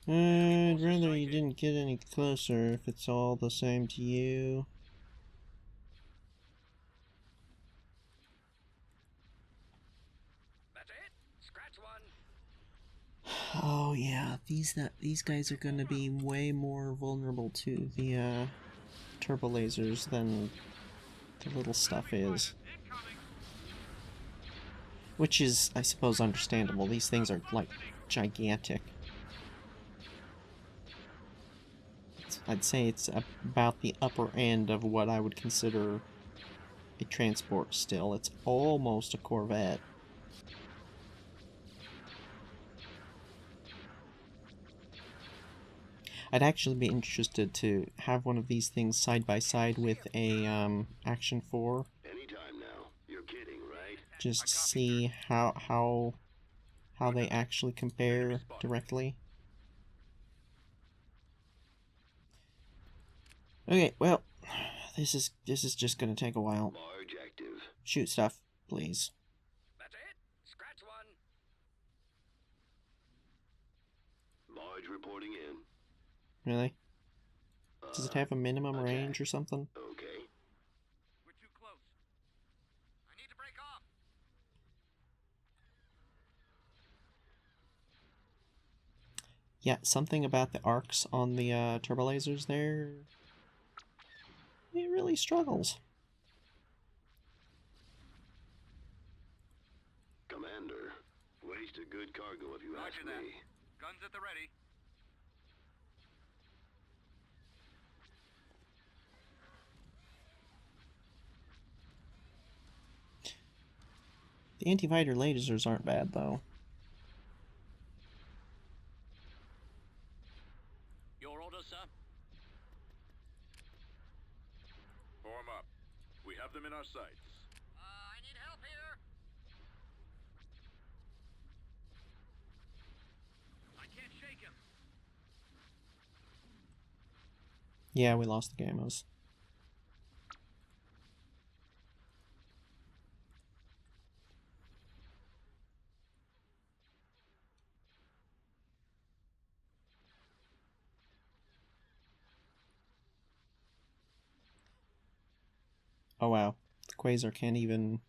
[SPEAKER 1] I'd rather you didn't get any closer if it's all the same to you.
[SPEAKER 3] That's it. Scratch one.
[SPEAKER 1] Oh yeah, these guys are gonna be way more vulnerable to the turbo lasers than the little stuff is. Which is, I suppose, understandable. These things are like gigantic. I'd say it's about the upper end of what I would consider a transport still. It's almost a Corvette. I'd actually be interested to have one of these things side by side with a Action 4.
[SPEAKER 4] Anytime now. You're kidding, right?
[SPEAKER 1] Just see how they actually compare directly. Okay, well, this is just gonna take a while.
[SPEAKER 4] Barge active.
[SPEAKER 1] Shoot stuff, please.
[SPEAKER 3] That's it. Scratch one.
[SPEAKER 4] Barge reporting in.
[SPEAKER 1] Really? Does it have a minimum
[SPEAKER 4] attack.
[SPEAKER 1] range or something?
[SPEAKER 4] Okay.
[SPEAKER 3] We're too close. I need to break off.
[SPEAKER 1] Yeah, something about the arcs on the turbo lasers there. It really struggles.
[SPEAKER 4] Commander, waste a good cargo if you ask
[SPEAKER 3] Roger that.
[SPEAKER 4] me.
[SPEAKER 3] Guns at the ready.
[SPEAKER 1] The anti-fighter lasers aren't bad though.
[SPEAKER 3] Your orders, sir?
[SPEAKER 6] Form up. We have them in our sights.
[SPEAKER 3] I need help here. I can't shake him.
[SPEAKER 1] Yeah, we lost the Gamos. Oh wow, the Quasar can't even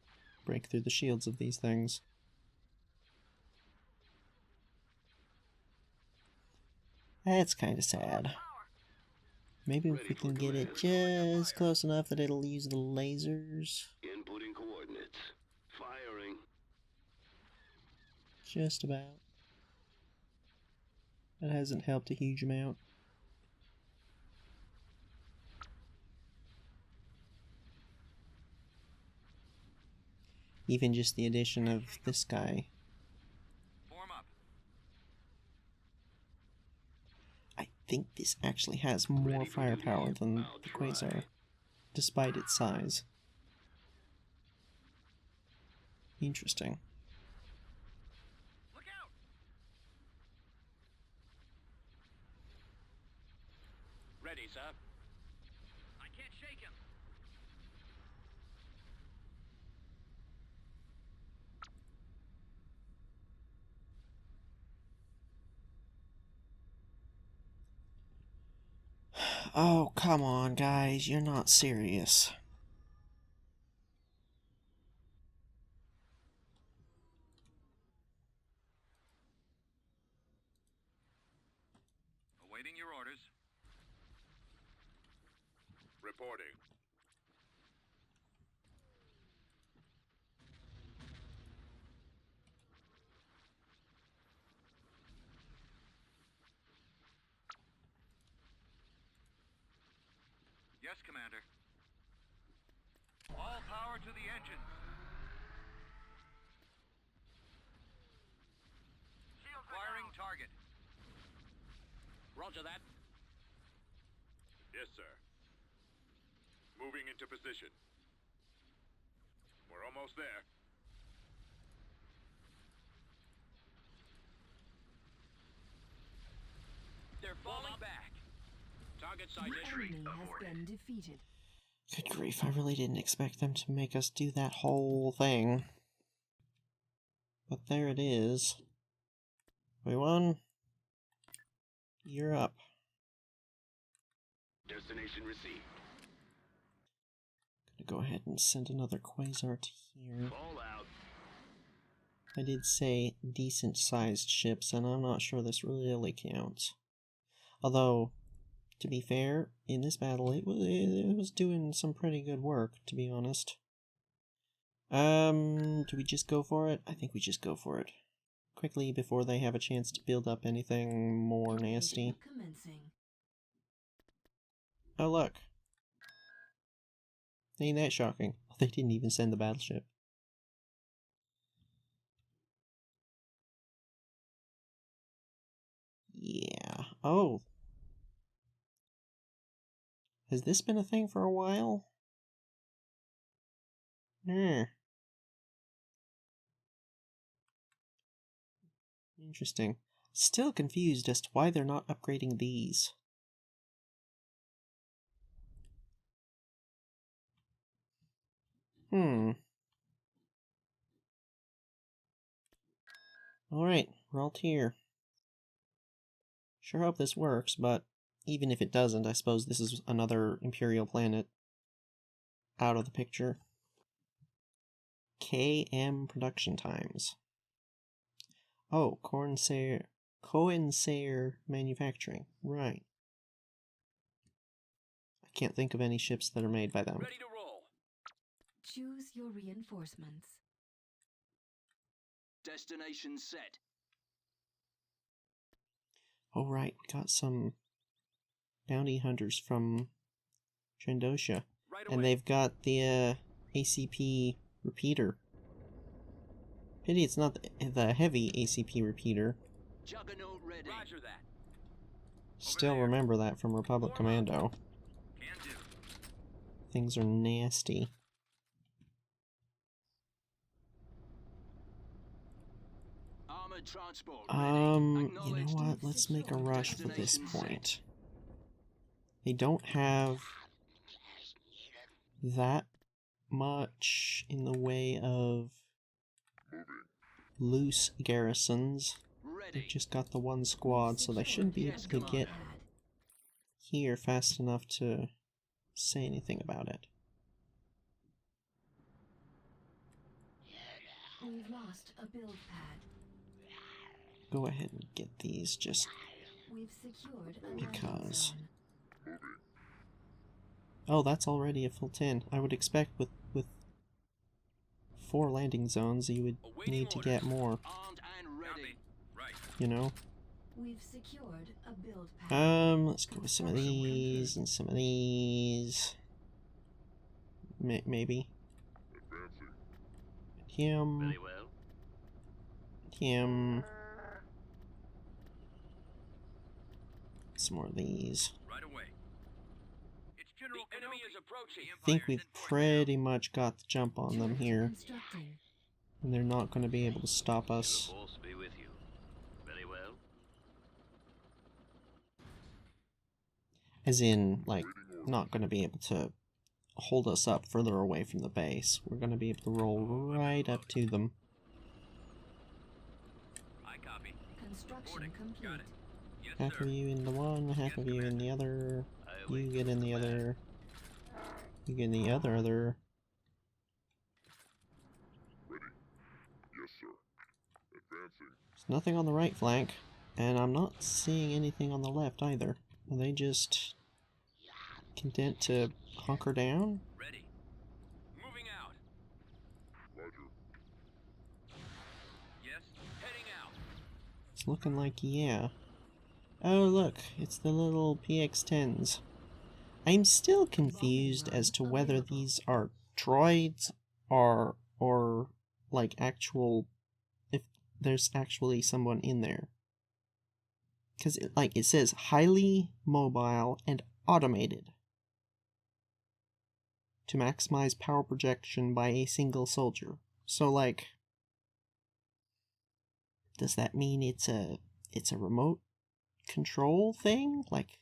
[SPEAKER 1] break through the shields of these things. That's kind of sad. Maybe if we can get it just close enough that it'll use the lasers.
[SPEAKER 4] Inputting coordinates. Firing.
[SPEAKER 1] Just about. That hasn't helped a huge amount. Even just the addition of this guy.
[SPEAKER 3] Form up.
[SPEAKER 1] I think this actually has more firepower than the Quasar, despite its size. Interesting.
[SPEAKER 3] Look out. Ready, sir. I can't shake him.
[SPEAKER 1] Oh, come on, guys. You're not serious.
[SPEAKER 3] Awaiting your orders.
[SPEAKER 6] Reporting.
[SPEAKER 3] Yes, Commander. All power to the engines. Firing target. Roger that.
[SPEAKER 6] Yes, sir. Moving into position. We're almost there.
[SPEAKER 3] They're falling back. Target
[SPEAKER 2] The
[SPEAKER 3] sighted.
[SPEAKER 2] enemy has been defeated.
[SPEAKER 1] Good grief, I really didn't expect them to make us do that whole thing. But there it is. We won. You're up.
[SPEAKER 4] Destination received.
[SPEAKER 1] Gonna go ahead and send another quasar to here.
[SPEAKER 4] Fallout.
[SPEAKER 1] I did say decent sized ships, and I'm not sure this really counts. Although, to be fair, in this battle it was doing some pretty good work, to be honest. Do we just go for it? I think we just go for it. Quickly before they have a chance to build up anything more nasty.
[SPEAKER 2] Commencing.
[SPEAKER 1] Oh look. Ain't that shocking? They didn't even send the battleship. Yeah. Oh. Has this been a thing for a while? Interesting. Still confused as to why they're not upgrading these. Alright, we're all here. Sure hope this works, but even if it doesn't, I suppose this is another Imperial planet out of the picture. KM production times. Oh, Coensair manufacturing. Right. I can't think of any ships that are made by them.
[SPEAKER 3] Ready to roll.
[SPEAKER 2] Choose your reinforcements.
[SPEAKER 4] Destination set.
[SPEAKER 1] Oh right, we got some bounty hunters from Trandosha.
[SPEAKER 3] Right
[SPEAKER 1] And
[SPEAKER 3] away.
[SPEAKER 1] they've got the ACP repeater. Pity it's not the heavy ACP repeater.
[SPEAKER 4] Juggernaut ready.
[SPEAKER 3] Roger that.
[SPEAKER 1] Still
[SPEAKER 3] there.
[SPEAKER 1] remember that from Republic Commando.
[SPEAKER 3] Can do.
[SPEAKER 1] Things are nasty.
[SPEAKER 4] Armored transport
[SPEAKER 1] You know what? Let's make a rush for this point. They don't have that much in the way of loose garrisons. They've just got the one squad, so they shouldn't be able to get here fast enough to say anything about it.
[SPEAKER 2] We've lost a build pad.
[SPEAKER 1] Go ahead and get these just
[SPEAKER 2] We've secured a landing
[SPEAKER 1] because.
[SPEAKER 2] zone.
[SPEAKER 1] Oh, that's already a full 10. I would expect with 4 landing zones you would need to get more,
[SPEAKER 4] armed and ready.
[SPEAKER 3] Right.
[SPEAKER 1] you know?
[SPEAKER 2] We've secured a build pad.
[SPEAKER 1] Let's go with some of these and some of these. Maybe. Him.
[SPEAKER 4] Very well.
[SPEAKER 1] Him. Some more of these.
[SPEAKER 3] Right away. It's General the enemy is approaching.
[SPEAKER 1] I think we've pretty much got the jump on them here,
[SPEAKER 2] Constructing.
[SPEAKER 1] and they're not going to be able to stop us.
[SPEAKER 4] Force be with you. Very well.
[SPEAKER 1] As in, like, not going to be able to hold us up further away from the base. We're going to be able to roll right up to them.
[SPEAKER 3] I copy.
[SPEAKER 2] Construction complete.
[SPEAKER 3] Got it. Yes,
[SPEAKER 1] Half
[SPEAKER 3] sir.
[SPEAKER 1] of you in the one, half of you in the other. You get in the other. You get in the other.
[SPEAKER 6] Ready. Yes, sir. Advancing.
[SPEAKER 1] There's nothing on the right flank, and I'm not seeing anything on the left either. Are they just content to hunker down?
[SPEAKER 3] Ready. Moving out.
[SPEAKER 6] Roger.
[SPEAKER 3] Yes. Heading out.
[SPEAKER 1] It's looking like yeah. Oh look, it's the little PX-10s. I'm still confused as to whether these are droids or like actual, if there's actually someone in there. Because it says highly mobile and automated. to maximize power projection by a single soldier. So, like, does that mean it's a remote control thing? Like,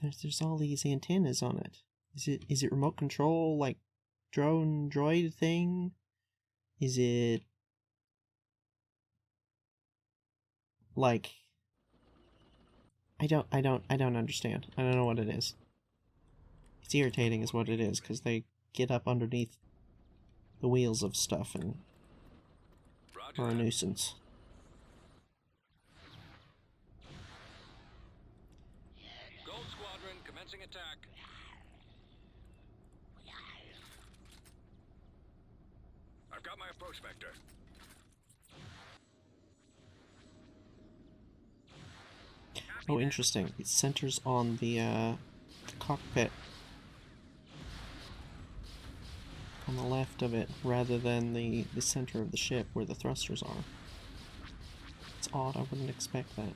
[SPEAKER 1] there's all these antennas on it. Is it remote control, like droid thing? Is it like, I don't understand. I don't know what it is. It's irritating is what it is, because they get up underneath the wheels of stuff and are a nuisance.
[SPEAKER 3] Gold Squadron commencing attack.
[SPEAKER 6] I've got my approach vector.
[SPEAKER 1] Oh, interesting. It centers on the cockpit. On the left of it, rather than the center of the ship where the thrusters are. It's odd, I wouldn't expect that.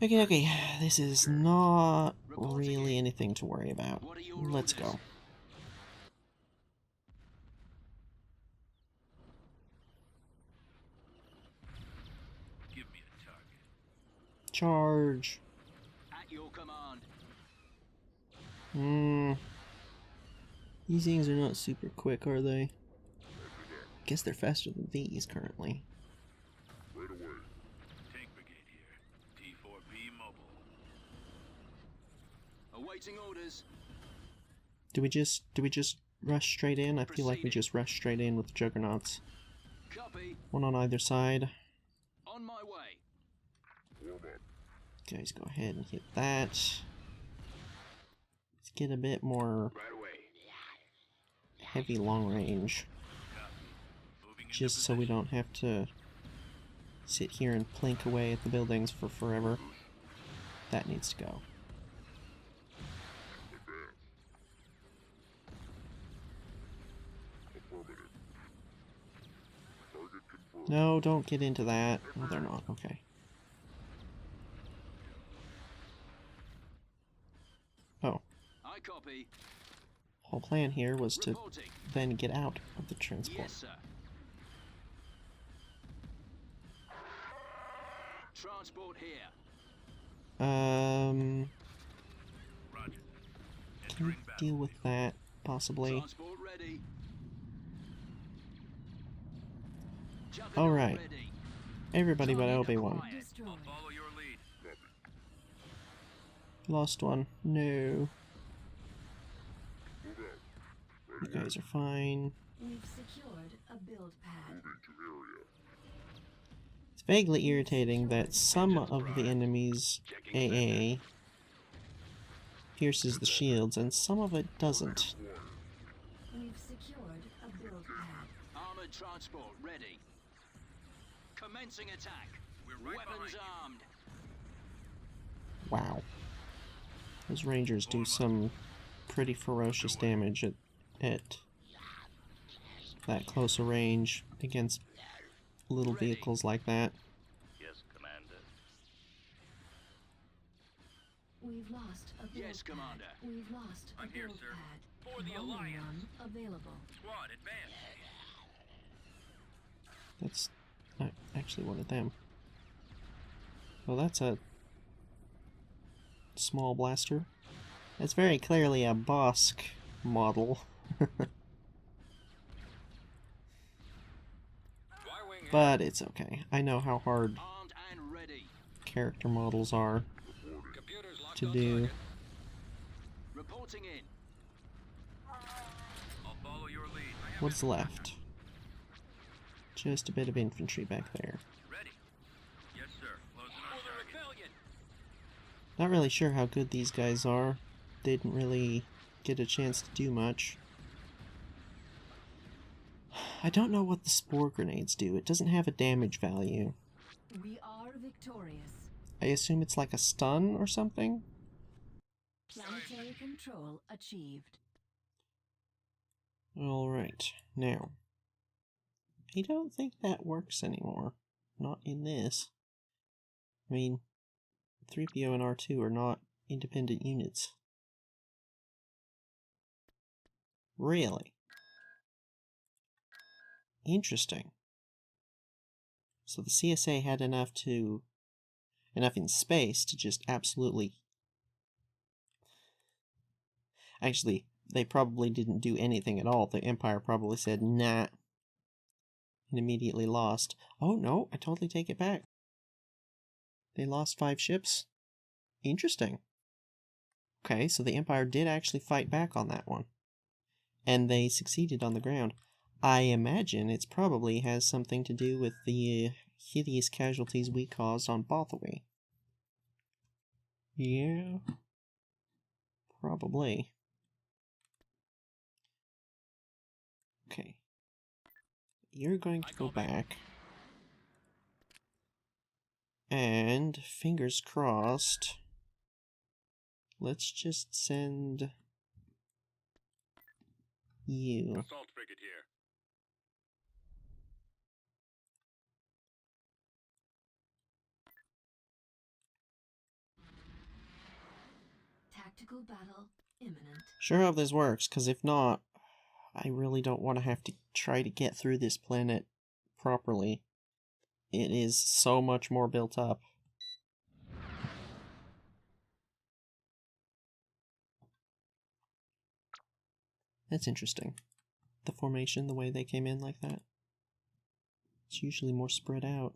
[SPEAKER 1] Okay, this is not really anything to worry about. Let's go.
[SPEAKER 3] Give me a target.
[SPEAKER 1] Charge!
[SPEAKER 3] At your command.
[SPEAKER 1] These things are not super quick, are they? Guess they're faster than these currently.
[SPEAKER 6] Right away.
[SPEAKER 3] Tank brigade here. T4B mobile. Awaiting orders.
[SPEAKER 1] Do we just rush straight in? I feel like we just rush straight in with the juggernauts.
[SPEAKER 3] Copy.
[SPEAKER 1] One on either side.
[SPEAKER 3] On my way.
[SPEAKER 6] Warm up.
[SPEAKER 1] Guys, go ahead and hit that. Let's get a bit more
[SPEAKER 4] Right away.
[SPEAKER 1] heavy long range.
[SPEAKER 3] Moving into
[SPEAKER 1] Just so we don't have to sit here and plink away at the buildings for forever. That needs to go.
[SPEAKER 6] Affirmative. Target confirmed.
[SPEAKER 1] No, don't get into that. Oh, they're not. Okay. Oh,
[SPEAKER 3] I copy.
[SPEAKER 1] whole plan here was to
[SPEAKER 3] Reporting.
[SPEAKER 1] then get out of the transport.
[SPEAKER 3] Yes, sir. Transport here.
[SPEAKER 1] Can
[SPEAKER 3] Roger.
[SPEAKER 1] we
[SPEAKER 3] Entering
[SPEAKER 1] deal with that, possibly?
[SPEAKER 3] Transport ready. Juggernaut
[SPEAKER 1] Alright.
[SPEAKER 3] ready.
[SPEAKER 1] Everybody but
[SPEAKER 3] Target
[SPEAKER 1] Obi-Wan.
[SPEAKER 3] acquired.
[SPEAKER 2] Destroyed.
[SPEAKER 3] I'll follow your lead.
[SPEAKER 1] Lost one. No.
[SPEAKER 6] Move out.
[SPEAKER 1] You guys are fine.
[SPEAKER 2] We've secured a build pad.
[SPEAKER 6] Moving to area.
[SPEAKER 1] It's vaguely irritating that some of the enemies' AA pierces the shields and some of it doesn't.
[SPEAKER 2] We've secured a build pad.
[SPEAKER 3] Armored transport ready. Commencing attack. We're right Weapons armed.
[SPEAKER 1] Wow. Those rangers do some pretty ferocious damage at that close a range against little vehicles like that.
[SPEAKER 3] Yes, Commander.
[SPEAKER 2] We've lost a build
[SPEAKER 3] Yes,
[SPEAKER 2] pad.
[SPEAKER 3] Commander.
[SPEAKER 2] We've lost a
[SPEAKER 3] I'm here,
[SPEAKER 2] build
[SPEAKER 3] sir.
[SPEAKER 2] pad.
[SPEAKER 3] For the
[SPEAKER 2] Volume
[SPEAKER 3] Alliance.
[SPEAKER 2] one available.
[SPEAKER 3] Squad, advance.
[SPEAKER 1] That's not actually one of them. Well, that's a small blaster. That's very clearly a Bosk model.
[SPEAKER 3] Y-wing here.
[SPEAKER 1] But it's okay. I know how hard
[SPEAKER 3] Armed and ready.
[SPEAKER 1] character models are
[SPEAKER 3] Computers locked
[SPEAKER 1] to
[SPEAKER 3] on
[SPEAKER 1] do.
[SPEAKER 3] target. Reporting in. I'll follow your lead. I have
[SPEAKER 1] What's
[SPEAKER 3] it.
[SPEAKER 1] left? Just a bit of infantry back there.
[SPEAKER 3] Ready. Yes, sir. Closing on target. Rebellion.
[SPEAKER 1] Not really sure how good these guys are. Didn't really get a chance to do much. I don't know what the spore grenades do. It doesn't have a damage value.
[SPEAKER 2] We are victorious.
[SPEAKER 1] I assume it's like a stun or something?
[SPEAKER 2] Planetary control achieved.
[SPEAKER 1] Alright, now. I don't think that works anymore. Not in this. I mean, 3PO and R2 are not independent units. Really? Interesting. So the CSA had enough in space to just absolutely... Actually, they probably didn't do anything at all. The Empire probably said, nah, and immediately lost. Oh no, I totally take it back. They lost 5 ships? Interesting. Okay, so the Empire did actually fight back on that one. And they succeeded on the ground. I imagine it probably has something to do with the hideous casualties we caused on Bothaway. Yeah. Probably. Okay. You're going to go back. And, fingers crossed, let's just send you.
[SPEAKER 6] Assault frigate here.
[SPEAKER 2] Tactical battle imminent.
[SPEAKER 1] Sure hope this works, because if not, I really don't want to have to try to get through this planet properly. It is so much more built up. That's interesting. The formation, the way they came in like that. It's usually more spread out.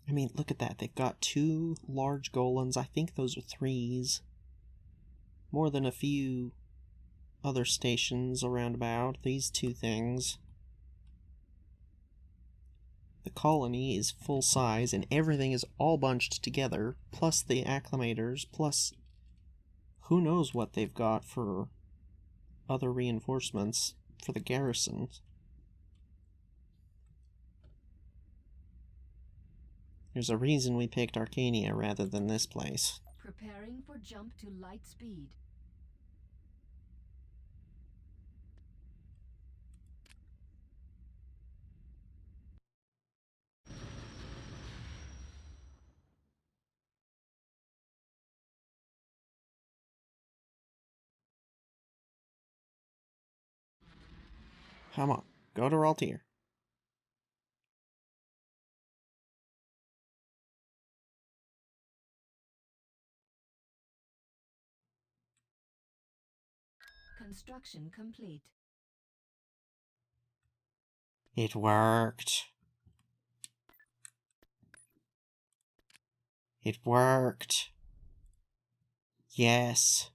[SPEAKER 1] I mean, look at that. They've got 2 large Golans. I think those are 3s. More than a few other stations around about. These 2 things. The colony is full size, and everything is all bunched together, plus the acclimators, plus who knows what they've got for other reinforcements for the garrisons. There's a reason we picked Arcania rather than this place.
[SPEAKER 2] Preparing for jump to light speed.
[SPEAKER 1] Come on, go to Raltier.
[SPEAKER 2] Construction complete.
[SPEAKER 1] It worked. It worked. Yes.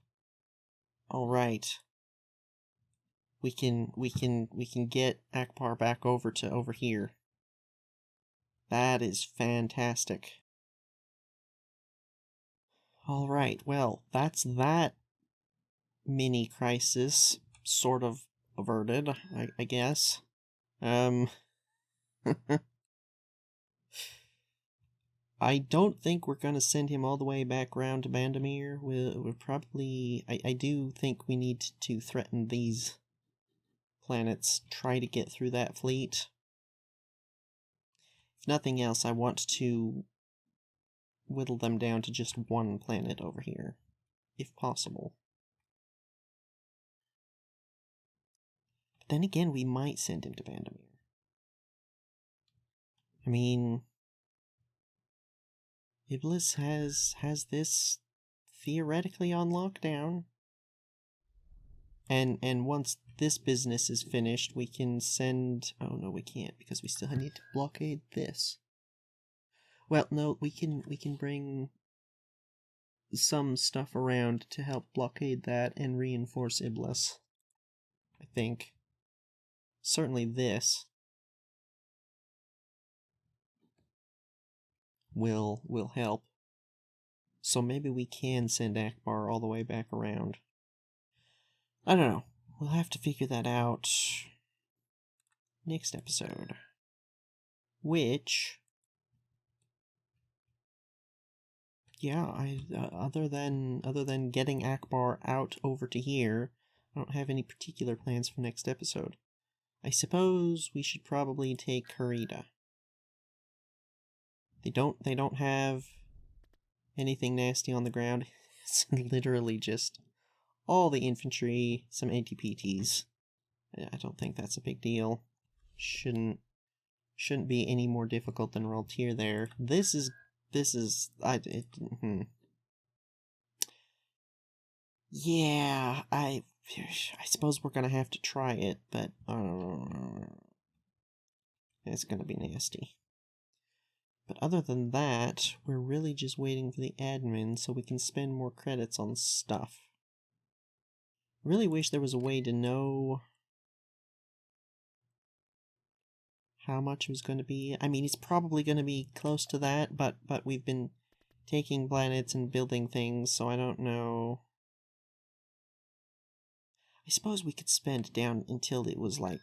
[SPEAKER 1] All right. We can get Akbar back over here. That is fantastic. All right. Well, that's that mini crisis sort of averted, I guess. I don't think we're going to send him all the way back round to Bandamir. We'll probably... I do think we need to threaten these planets, try to get through that fleet. If nothing else, I want to whittle them down to just 1 planet over here, if possible. But then again, we might send him to Bandamir. I mean... Iblis has this theoretically on lockdown. And once this business is finished, we can send... Oh, no, we can't, because we still need to blockade this. Well, no, we can bring some stuff around to help blockade that and reinforce Iblis. I think. Certainly this will help. So maybe we can send Akbar all the way back around. I don't know. We'll have to figure that out next episode. Which, yeah, other than getting Akbar out over to here, I don't have any particular plans for next episode. I suppose we should probably take Harita. They don't have anything nasty on the ground. It's literally just all the infantry, some ATPTs. I don't think that's a big deal. Shouldn't be any more difficult than Raltier there. Yeah, I suppose we're gonna have to try it, but it's gonna be nasty. But other than that, we're really just waiting for the admin so we can spend more credits on stuff. Really wish there was a way to know how much it was going to be. I mean, it's probably going to be close to that, but we've been taking planets and building things, so I don't know. I suppose we could spend down until it was like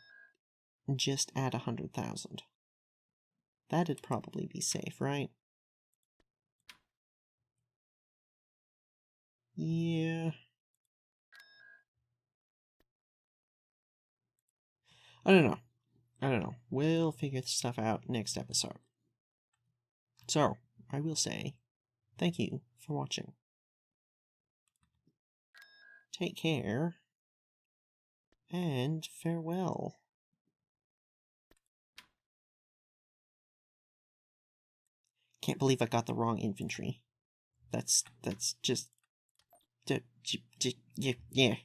[SPEAKER 1] just at 100,000. That'd probably be safe, right? Yeah. I don't know. We'll figure this stuff out next episode. So, I will say, thank you for watching. Take care, and farewell. Can't believe I got the wrong infantry. That's just... yeah.